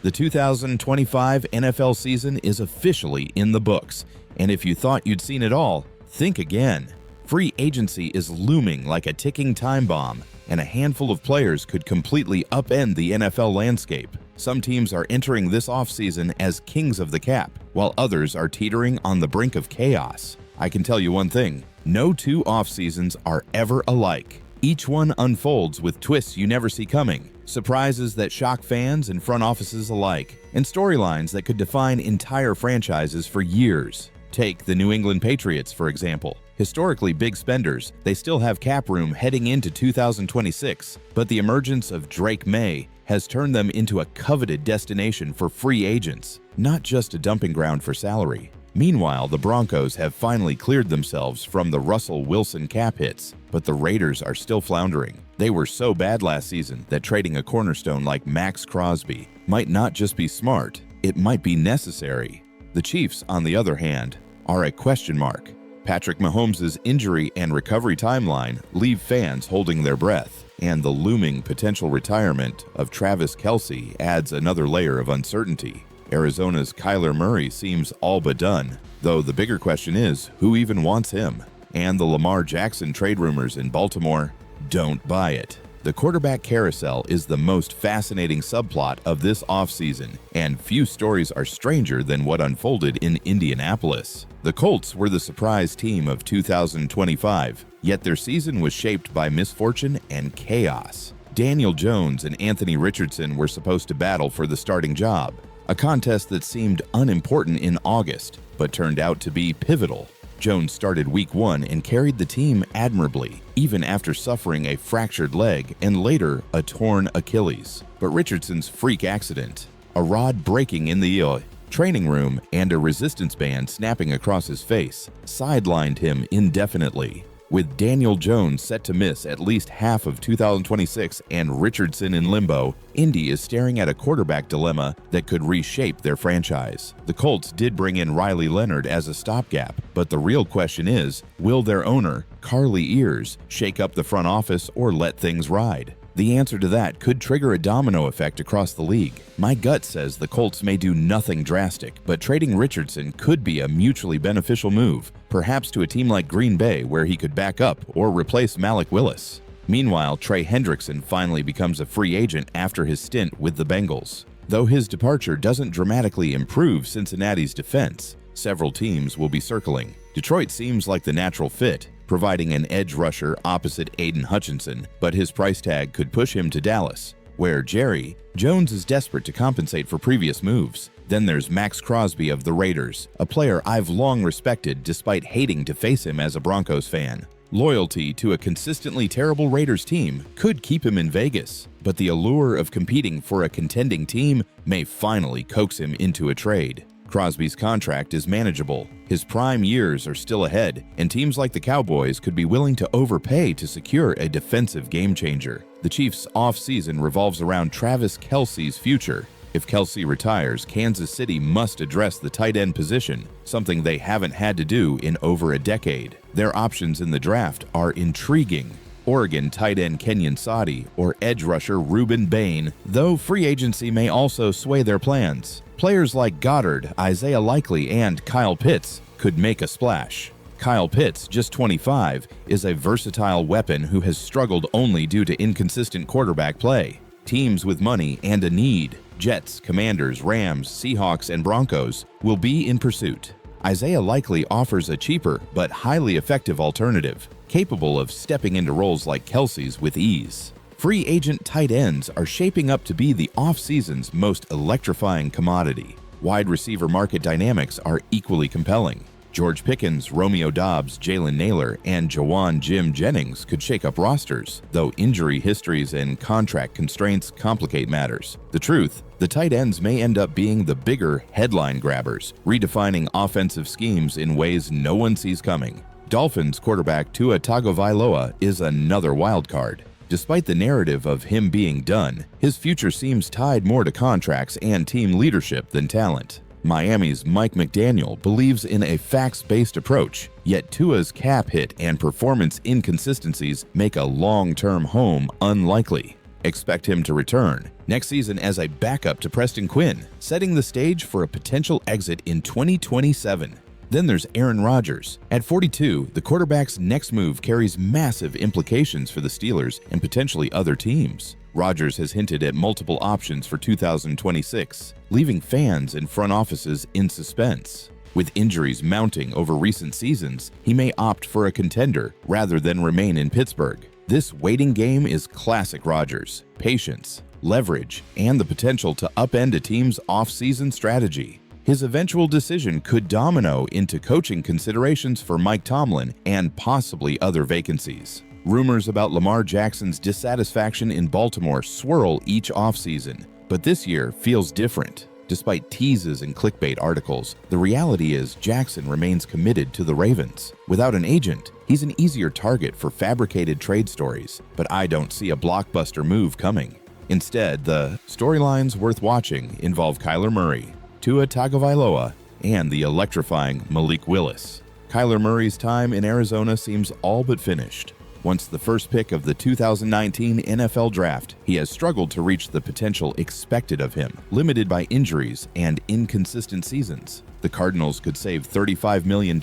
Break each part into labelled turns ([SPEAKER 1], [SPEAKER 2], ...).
[SPEAKER 1] The 2025 NFL season is officially in the books, and if you thought you'd seen it all, think again. Free agency is looming like a ticking time bomb, and a handful of players could completely upend the NFL landscape. Some teams are entering this offseason as kings of the cap, while others are teetering on the brink of chaos. I can tell you one thing, no two offseasons are ever alike. Each one unfolds with twists you never see coming, surprises that shock fans and front offices alike, and storylines that could define entire franchises for years. Take the New England Patriots, for example. Historically big spenders, they still have cap room heading into 2026, but the emergence of Drake May has turned them into a coveted destination for free agents, not just a dumping ground for salary. Meanwhile, the Broncos have finally cleared themselves from the Russell Wilson cap hits, but the Raiders are still floundering. They were so bad last season that trading a cornerstone like Max Crosby might not just be smart, it might be necessary. The Chiefs, on the other hand, are a question mark. Patrick Mahomes' injury and recovery timeline leave fans holding their breath, and the looming potential retirement of Travis Kelce adds another layer of uncertainty. Arizona's Kyler Murray seems all but done, though the bigger question is, who even wants him? And the Lamar Jackson trade rumors in Baltimore? Don't buy it. The quarterback carousel is the most fascinating subplot of this offseason, and few stories are stranger than what unfolded in Indianapolis. The Colts were the surprise team of 2025, yet their season was shaped by misfortune and chaos. Daniel Jones and Anthony Richardson were supposed to battle for the starting job, a contest that seemed unimportant in August, but turned out to be pivotal. Jones started Week 1 and carried the team admirably, even after suffering a fractured leg and later a torn Achilles. But Richardson's freak accident, a rod breaking in the training room and a resistance band snapping across his face, sidelined him indefinitely. With Daniel Jones set to miss at least half of 2026 and Richardson in limbo, Indy is staring at a quarterback dilemma that could reshape their franchise. The Colts did bring in Riley Leonard as a stopgap, but the real question is, will their owner, Carly Ears, shake up the front office or let things ride? The answer to that could trigger a domino effect across the league. My gut says the Colts may do nothing drastic, but trading Richardson could be a mutually beneficial move, perhaps to a team like Green Bay where he could back up or replace Malik Willis. Meanwhile, Trey Hendrickson finally becomes a free agent after his stint with the Bengals. Though his departure doesn't dramatically improve Cincinnati's defense, several teams will be circling. Detroit seems like the natural fit, providing an edge rusher opposite Aiden Hutchinson, but his price tag could push him to Dallas, where Jerry Jones is desperate to compensate for previous moves. Then there's Max Crosby of the Raiders, a player I've long respected despite hating to face him as a Broncos fan. Loyalty to a consistently terrible Raiders team could keep him in Vegas, but the allure of competing for a contending team may finally coax him into a trade. Crosby's contract is manageable, his prime years are still ahead, and teams like the Cowboys could be willing to overpay to secure a defensive game-changer. The Chiefs' offseason revolves around Travis Kelce's future. If Kelce retires, Kansas City must address the tight end position, something they haven't had to do in over a decade. Their options in the draft are intriguing. Oregon tight end Kenyon Sadi or edge rusher Ruben Bain, though free agency may also sway their plans. Players like Godard, Isaiah Likely, and Kyle Pitts could make a splash. Kyle Pitts, just 25, is a versatile weapon who has struggled only due to inconsistent quarterback play. Teams with money and a need, Jets, Commanders, Rams, Seahawks, and Broncos, will be in pursuit. Isaiah Likely offers a cheaper but highly effective alternative, capable of stepping into roles like Kelce's with ease. Free agent tight ends are shaping up to be the off-season's most electrifying commodity. Wide receiver market dynamics are equally compelling. George Pickens, Romeo Doubs, Jalen Naylor, and Jawan Jim Jennings could shake up rosters, though injury histories and contract constraints complicate matters. The truth, the tight ends may end up being the bigger headline grabbers, redefining offensive schemes in ways no one sees coming. Dolphins quarterback Tua Tagovailoa is another wild card. Despite the narrative of him being done, his future seems tied more to contracts and team leadership than talent. Miami's Mike McDaniel believes in a facts-based approach, yet Tua's cap hit and performance inconsistencies make a long-term home unlikely. Expect him to return next season as a backup to Preston Quinn, setting the stage for a potential exit in 2027. Then there's Aaron Rodgers. At 42, the quarterback's next move carries massive implications for the Steelers and potentially other teams. Rodgers has hinted at multiple options for 2026, leaving fans and front offices in suspense. With injuries mounting over recent seasons, he may opt for a contender rather than remain in Pittsburgh. This waiting game is classic Rodgers: patience, leverage, and the potential to upend a team's off-season strategy. His eventual decision could domino into coaching considerations for Mike Tomlin and possibly other vacancies. Rumors about Lamar Jackson's dissatisfaction in Baltimore swirl each offseason, but this year feels different. Despite teases and clickbait articles, the reality is Jackson remains committed to the Ravens. Without an agent, he's an easier target for fabricated trade stories, but I don't see a blockbuster move coming. Instead, the storylines worth watching involve Kyler Murray, Tua Tagovailoa, and the electrifying Malik Willis. Kyler Murray's time in Arizona seems all but finished. Once the first pick of the 2019 NFL Draft, he has struggled to reach the potential expected of him, limited by injuries and inconsistent seasons. The Cardinals could save $35 million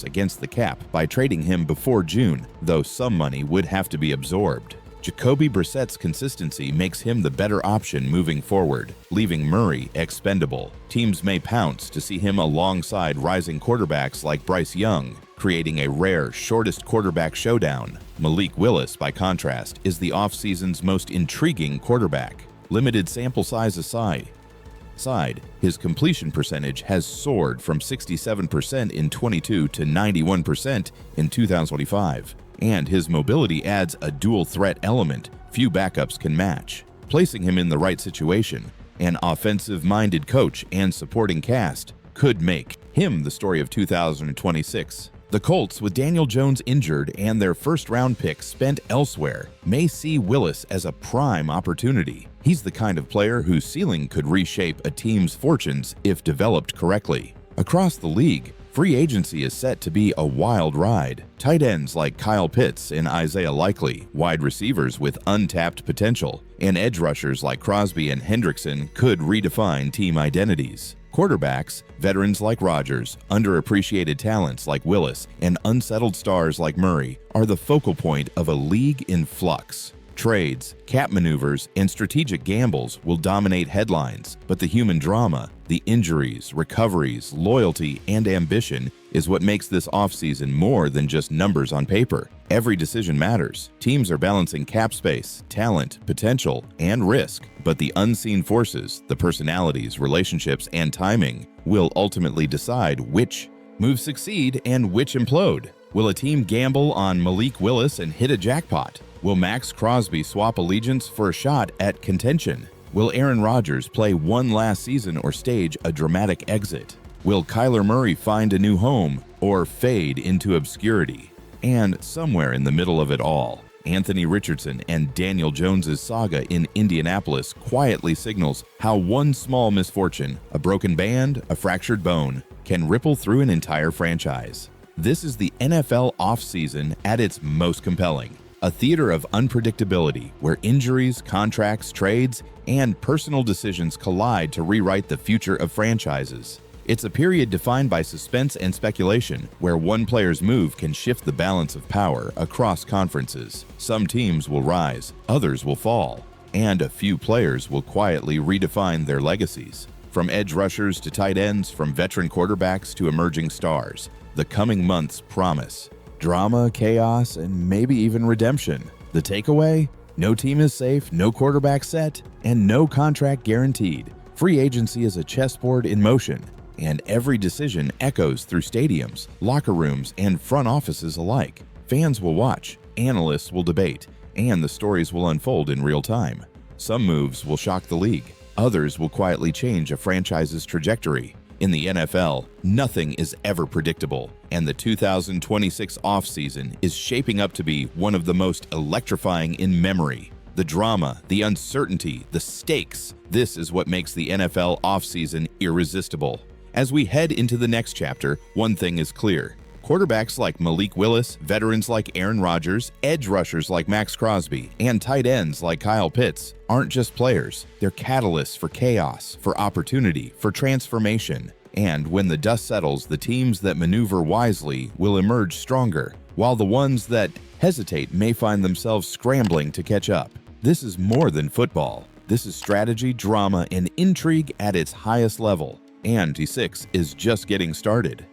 [SPEAKER 1] against the cap by trading him before June, though some money would have to be absorbed. Jacoby Brissett's consistency makes him the better option moving forward, leaving Murray expendable. Teams may pounce to see him alongside rising quarterbacks like Bryce Young, creating a rare shortest quarterback showdown. Malik Willis, by contrast, is the offseason's most intriguing quarterback. Limited sample size aside, his completion percentage has soared from 67% in 22 to 91% in 2025. And his mobility adds a dual threat element few backups can match. Placing him in the right situation, an offensive-minded coach and supporting cast could make him the story of 2026. The Colts, with Daniel Jones injured and their first-round pick spent elsewhere, may see Willis as a prime opportunity. He's the kind of player whose ceiling could reshape a team's fortunes if developed correctly. Across the league, free agency is set to be a wild ride. Tight ends like Kyle Pitts and Isaiah Likely, wide receivers with untapped potential, and edge rushers like Crosby and Hendrickson could redefine team identities. Quarterbacks, veterans like Rodgers, underappreciated talents like Willis, and unsettled stars like Murray are the focal point of a league in flux. Trades, cap maneuvers, and strategic gambles will dominate headlines, but the human drama, the injuries, recoveries, loyalty, and ambition is what makes this offseason more than just numbers on paper. Every decision matters. Teams are balancing cap space, talent, potential, and risk, but the unseen forces, the personalities, relationships, and timing will ultimately decide which moves succeed and which implode. Will a team gamble on Malik Willis and hit a jackpot? Will Max Crosby swap allegiance for a shot at contention? Will Aaron Rodgers play one last season or stage a dramatic exit? Will Kyler Murray find a new home or fade into obscurity? And somewhere in the middle of it all, Anthony Richardson and Daniel Jones's saga in Indianapolis quietly signals how one small misfortune, a broken band, a fractured bone, can ripple through an entire franchise. This is the NFL offseason at its most compelling. A theater of unpredictability where injuries, contracts, trades, and personal decisions collide to rewrite the future of franchises. It's a period defined by suspense and speculation, where one player's move can shift the balance of power across conferences. Some teams will rise, others will fall, and a few players will quietly redefine their legacies. From edge rushers to tight ends, from veteran quarterbacks to emerging stars, the coming months promise drama, chaos, and maybe even redemption. The takeaway? No team is safe, no quarterback set, and no contract guaranteed. Free agency is a chessboard in motion, and every decision echoes through stadiums, locker rooms, and front offices alike. Fans will watch, analysts will debate, and the stories will unfold in real time. Some moves will shock the league. Others will quietly change a franchise's trajectory. In the NFL, nothing is ever predictable, and the 2026 offseason is shaping up to be one of the most electrifying in memory. The drama, the uncertainty, the stakes, this is what makes the NFL offseason irresistible. As we head into the next chapter, one thing is clear. Quarterbacks like Malik Willis, veterans like Aaron Rodgers, edge rushers like Max Crosby, and tight ends like Kyle Pitts aren't just players. They're catalysts for chaos, for opportunity, for transformation. And when the dust settles, the teams that maneuver wisely will emerge stronger, while the ones that hesitate may find themselves scrambling to catch up. This is more than football. This is strategy, drama, and intrigue at its highest level. And T6 is just getting started.